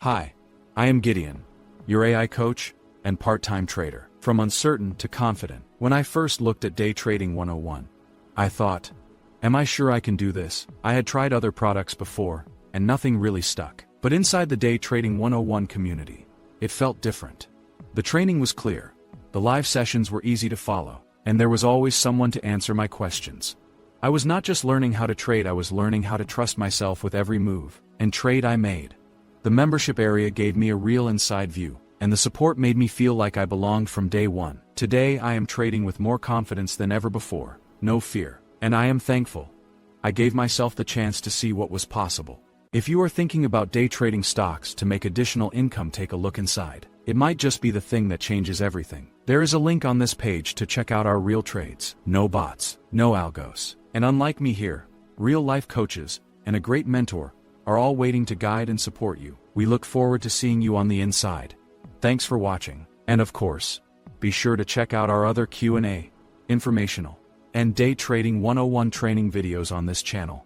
Hi, I am Gideon, your AI coach and part-time trader. From uncertain to confident. When I first looked at Day Trading 101, I thought, am I sure I can do this? I had tried other products before, and nothing really stuck. But inside the Day Trading 101 community, it felt different. The training was clear, the live sessions were easy to follow, and there was always someone to answer my questions. I was not just learning how to trade, I was learning how to trust myself with every move and trade I made. The membership area gave me a real inside view, and the support made me feel like I belonged from day one. Today I am trading with more confidence than ever before, no fear, and I am thankful. I gave myself the chance to see what was possible. If you are thinking about day trading stocks to make additional income, take a look inside. It might just be the thing that changes everything. There is a link on this page to check out our real trades. No bots, no algos. And unlike me here, real-life coaches and a great mentor are all waiting to guide and support you. We look forward to seeing you on the inside. Thanks for watching, and of course, be sure to check out our other Q&A, informational, and Day Trading 101 training videos on this channel.